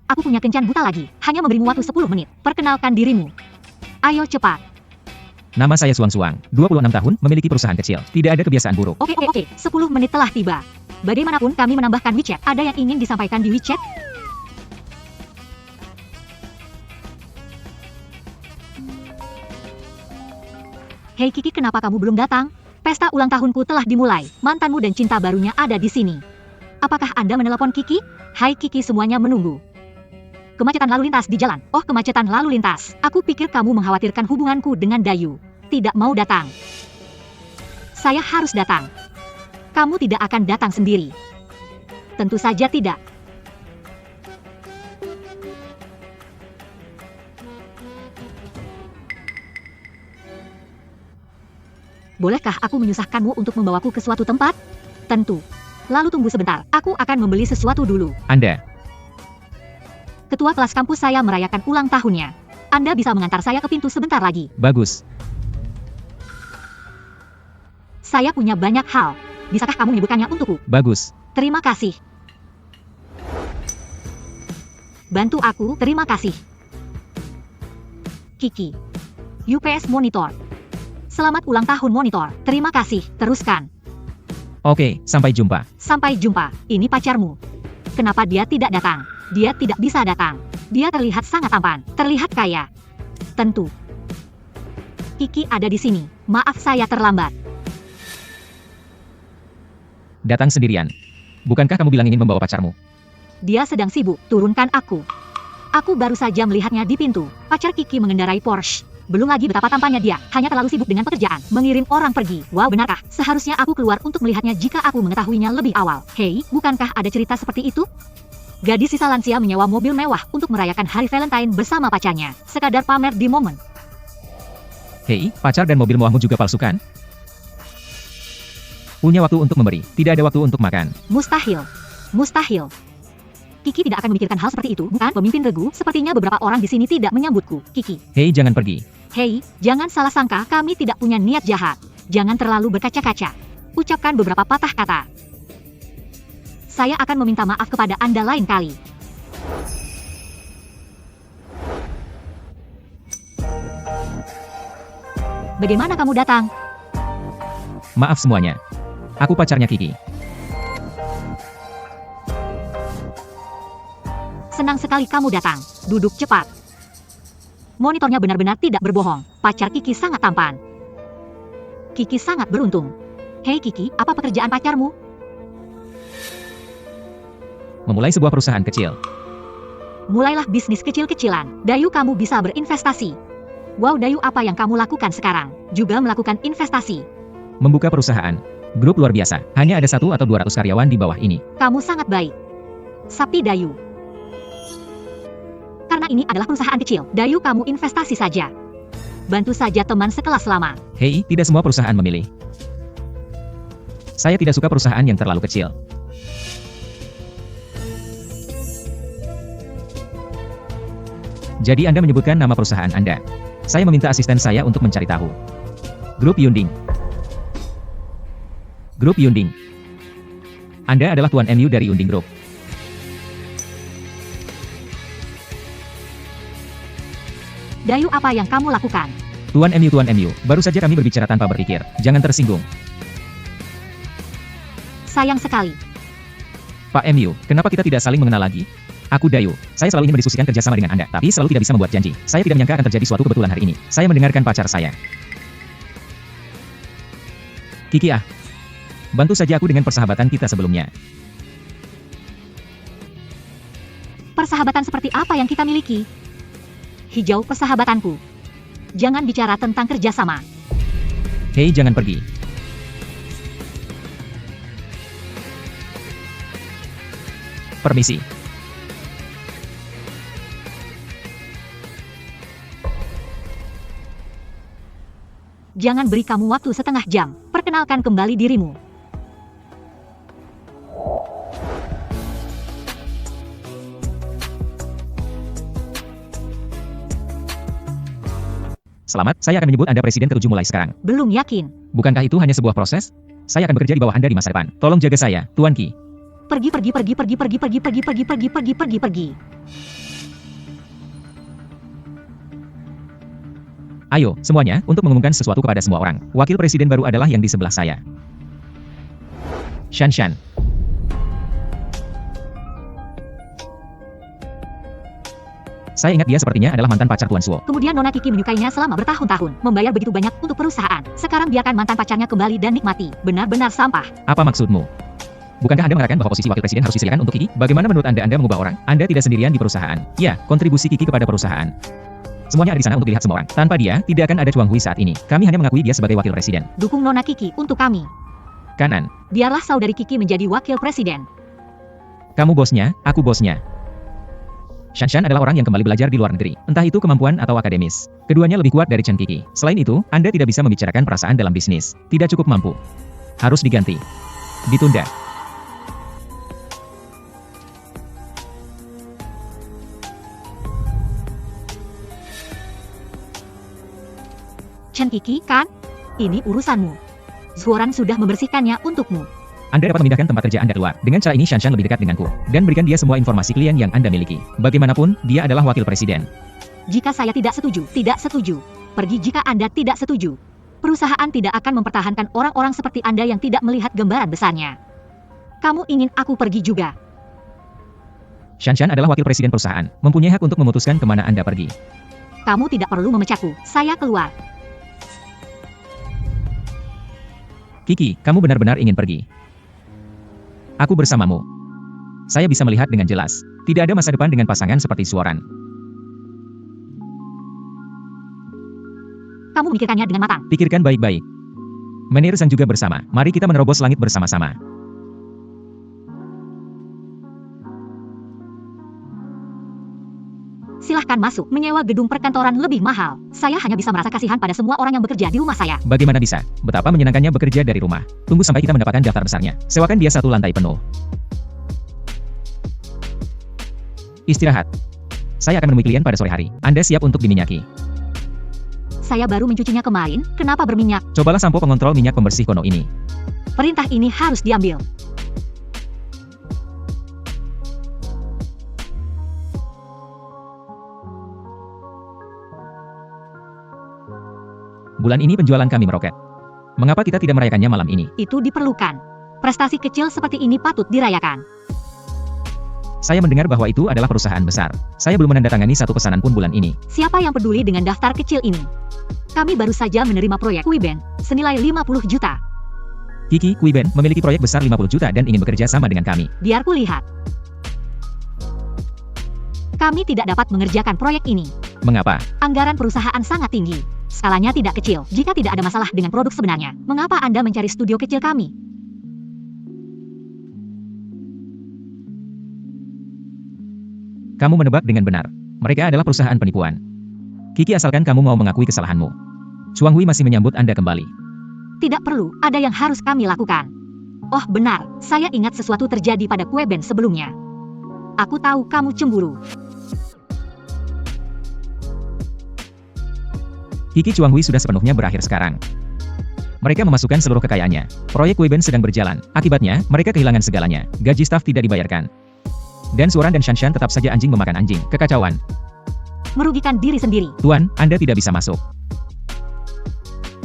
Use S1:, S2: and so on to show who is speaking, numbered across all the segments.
S1: Aku punya kencan buta lagi. Hanya memberimu waktu 10 menit. Perkenalkan dirimu. Ayo cepat.
S2: Nama saya Suang, 26 tahun, memiliki perusahaan kecil. Tidak ada kebiasaan buruk.
S1: Oke. 10 menit telah tiba. Bagaimanapun kami menambahkan WeChat. Ada yang ingin disampaikan di WeChat? Hei Kiki, kenapa kamu belum datang? Pesta ulang tahunku telah dimulai. Mantanmu dan cinta barunya ada di sini. Apakah Anda menelepon Kiki? Hai Kiki, semuanya menunggu. Kemacetan lalu lintas di jalan. Oh, kemacetan lalu lintas. Aku pikir kamu mengkhawatirkan hubunganku dengan Dayu. Tidak mau datang. Saya harus datang. Kamu tidak akan datang sendiri. Tentu saja tidak. Bolehkah aku menyusahkanmu untuk membawaku ke suatu tempat? Tentu. Lalu tunggu sebentar. Aku akan membeli sesuatu dulu.
S2: Anda.
S1: Ketua kelas kampus saya merayakan ulang tahunnya. Anda bisa mengantar saya ke pintu sebentar lagi.
S2: Bagus.
S1: Saya punya banyak hal. Bisakah kamu menyebutkannya untukku?
S2: Bagus.
S1: Terima kasih. Bantu aku, terima kasih. Kiki. UPS Monitor. Selamat ulang tahun Monitor. Terima kasih, teruskan.
S2: Oke, sampai jumpa.
S1: Sampai jumpa. Ini pacarmu. Kenapa dia tidak datang? Dia tidak bisa datang. Dia terlihat sangat tampan, terlihat kaya. Tentu. Kiki ada di sini. Maaf saya terlambat.
S2: Datang sendirian. Bukankah kamu bilang ingin membawa pacarmu?
S1: Dia sedang sibuk, turunkan aku. Aku baru saja melihatnya di pintu. Pacar Kiki mengendarai Porsche. Belum lagi betapa tampannya dia, hanya terlalu sibuk dengan pekerjaan, mengirim orang pergi. Wow, benarkah? Seharusnya aku keluar untuk melihatnya jika aku mengetahuinya lebih awal. Hei, bukankah ada cerita seperti itu? Gadis sisa lansia menyewa mobil mewah untuk merayakan hari Valentine bersama pacarnya. Sekadar pamer di momen.
S2: Hei, pacar dan mobil mewahmu juga palsu kan? Punya waktu untuk memberi, tidak ada waktu untuk makan.
S1: Mustahil. Mustahil. Kiki tidak akan memikirkan hal seperti itu, bukan? Pemimpin regu, sepertinya beberapa orang di sini tidak menyambutku. Kiki.
S2: Hei, jangan pergi.
S1: Hei, jangan salah sangka, kami tidak punya niat jahat. Jangan terlalu berkaca-kaca. Ucapkan beberapa patah kata. Saya akan meminta maaf kepada Anda lain kali. Bagaimana kamu datang?
S2: Maaf semuanya. Aku pacarnya Kiki.
S1: Senang sekali kamu datang. Duduk cepat. Monitornya benar-benar tidak berbohong. Pacar Kiki sangat tampan. Kiki sangat beruntung. Hei Kiki, apa pekerjaan pacarmu?
S2: Memulai sebuah perusahaan kecil.
S1: Mulailah bisnis kecil-kecilan. Dayu, kamu bisa berinvestasi. Wow Dayu, apa yang kamu lakukan sekarang? Juga melakukan investasi.
S2: Membuka perusahaan. Grup luar biasa. Hanya ada 1 atau 200 karyawan di bawah ini.
S1: Kamu sangat baik. Sapi Dayu. Karena ini adalah perusahaan kecil, Dayu kamu investasi saja. Bantu saja teman sekelas lama.
S2: Hei, tidak semua perusahaan memilih. Saya tidak suka perusahaan yang terlalu kecil. Jadi Anda menyebutkan nama perusahaan Anda. Saya meminta asisten saya untuk mencari tahu. Grup Yunding. Grup Yunding. Anda adalah Tuan MU dari Yunding Group.
S1: Dayu, apa yang kamu lakukan?
S2: Tuan MU, baru saja kami berbicara tanpa berpikir. Jangan tersinggung.
S1: Sayang sekali.
S2: Pak MU, kenapa kita tidak saling mengenal lagi? Aku Dayu. Saya selalu ingin berdiskusikan kerjasama dengan Anda, tapi selalu tidak bisa membuat janji. Saya tidak menyangka akan terjadi suatu kebetulan hari ini. Saya mendengarkan pacar saya. Kiki bantu saja aku dengan persahabatan kita sebelumnya.
S1: Persahabatan seperti apa yang kita miliki? Hijau persahabatanku. Jangan bicara tentang kerjasama.
S2: Hei, jangan pergi. Permisi.
S1: Jangan beri kamu waktu setengah jam. Perkenalkan kembali dirimu.
S2: Selamat, saya akan menyebut Anda presiden ke-7 mulai sekarang.
S1: Belum yakin.
S2: Bukankah itu hanya sebuah proses? Saya akan bekerja di bawah Anda di masa depan. Tolong jaga saya, Tuan Ki.
S1: Pergi.
S2: Ayo, semuanya, untuk mengumumkan sesuatu kepada semua orang. Wakil presiden baru adalah yang di sebelah saya. Shanshan. Saya ingat dia sepertinya adalah mantan pacar Tuan Suo.
S1: Kemudian Nona Kiki menyukainya selama bertahun-tahun, membayar begitu banyak untuk perusahaan. Sekarang biarkan mantan pacarnya kembali dan nikmati. Benar-benar sampah.
S2: Apa maksudmu? Bukankah Anda mengatakan bahwa posisi wakil presiden harus disilakan untuk Kiki? Bagaimana menurut Anda mengubah orang? Anda tidak sendirian di perusahaan. Ya, kontribusi Kiki kepada perusahaan. Semuanya ada di sana untuk dilihat semua orang. Tanpa dia, tidak akan ada Chuang Hui saat ini. Kami hanya mengakui dia sebagai wakil presiden.
S1: Dukung Nona Kiki untuk kami.
S2: Kanan.
S1: Biarlah saudari Kiki menjadi wakil presiden.
S2: Kamu bosnya, aku bosnya. Shanshan adalah orang yang kembali belajar di luar negeri, entah itu kemampuan atau akademis. Keduanya lebih kuat dari Chen Kiki. Selain itu, Anda tidak bisa membicarakan perasaan dalam bisnis. Tidak cukup mampu. Harus diganti. Ditunda.
S1: Chen Kiki, kan? Ini urusanmu. Zuoran sudah membersihkannya untukmu.
S2: Anda dapat memindahkan tempat kerja Anda keluar. Dengan cara ini Shanshan lebih dekat denganku. Dan berikan dia semua informasi klien yang Anda miliki. Bagaimanapun, dia adalah wakil presiden.
S1: Jika saya tidak setuju, tidak setuju. Pergi jika Anda tidak setuju. Perusahaan tidak akan mempertahankan orang-orang seperti Anda yang tidak melihat gambaran besarnya. Kamu ingin aku pergi juga.
S2: Shanshan adalah wakil presiden perusahaan. Mempunyai hak untuk memutuskan kemana Anda pergi.
S1: Kamu tidak perlu memecahku. Saya keluar.
S2: Kiki, kamu benar-benar ingin pergi. Aku bersamamu. Saya bisa melihat dengan jelas. Tidak ada masa depan dengan pasangan seperti Zuoran.
S1: Kamu memikirkannya dengan matang.
S2: Pikirkan baik-baik. Menir Zhang juga bersama. Mari kita menerobos langit bersama-sama.
S1: Silahkan masuk, menyewa gedung perkantoran lebih mahal. Saya hanya bisa merasa kasihan pada semua orang yang bekerja di rumah saya.
S2: Bagaimana bisa? Betapa menyenangkannya bekerja dari rumah. Tunggu sampai kita mendapatkan daftar besarnya. Sewakan dia 1 lantai penuh. Istirahat. Saya akan menemui klien pada sore hari. Anda siap untuk diminyaki?
S1: Saya baru mencucinya kemarin, kenapa berminyak?
S2: Cobalah sampo pengontrol minyak pembersih Kono ini.
S1: Perintah ini harus diambil.
S2: Bulan ini penjualan kami meroket. Mengapa kita tidak merayakannya malam ini?
S1: Itu diperlukan. Prestasi kecil seperti ini patut dirayakan.
S2: Saya mendengar bahwa itu adalah perusahaan besar. Saya belum menandatangani satu pesanan pun bulan ini.
S1: Siapa yang peduli dengan daftar kecil ini? Kami baru saja menerima proyek Kuiben, senilai 50 juta.
S2: Kiki, Kuiben, memiliki proyek besar 50 juta dan ingin bekerja sama dengan kami.
S1: Biar kulihat. Kami tidak dapat mengerjakan proyek ini.
S2: Mengapa?
S1: Anggaran perusahaan sangat tinggi. Skalanya tidak kecil. Jika tidak ada masalah dengan produk sebenarnya, mengapa Anda mencari studio kecil kami?
S2: Kamu menebak dengan benar. Mereka adalah perusahaan penipuan. Kiki, asalkan kamu mau mengakui kesalahanmu. Chuang Hui masih menyambut Anda kembali.
S1: Tidak perlu, ada yang harus kami lakukan. Oh benar, saya ingat sesuatu terjadi pada Kuiben sebelumnya. Aku tahu kamu cemburu.
S2: Kiki, Chuang Hui sudah sepenuhnya berakhir sekarang. Mereka memasukkan seluruh kekayaannya. Proyek Kuiben sedang berjalan. Akibatnya, mereka kehilangan segalanya. Gaji staf tidak dibayarkan. Dan Zuoran dan Shanshan tetap saja anjing memakan anjing. Kekacauan.
S1: Merugikan diri sendiri.
S2: Tuan, Anda tidak bisa masuk.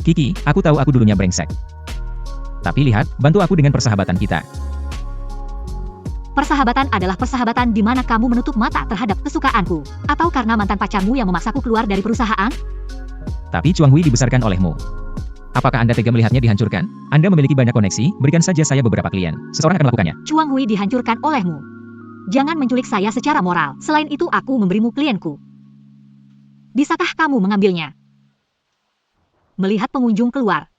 S2: Kiki, aku tahu aku dulunya brengsek. Tapi lihat, bantu aku dengan persahabatan kita.
S1: Persahabatan adalah persahabatan di mana kamu menutup mata terhadap kesukaanku. Atau karena mantan pacarmu yang memaksaku keluar dari perusahaan?
S2: Tapi Chuang Hui dibesarkan olehmu. Apakah Anda tega melihatnya dihancurkan? Anda memiliki banyak koneksi, berikan saja saya beberapa klien. Seseorang akan melakukannya.
S1: Chuang Hui dihancurkan olehmu. Jangan menculik saya secara moral. Selain itu aku memberimu klienku. Bisakah kamu mengambilnya? Melihat pengunjung keluar,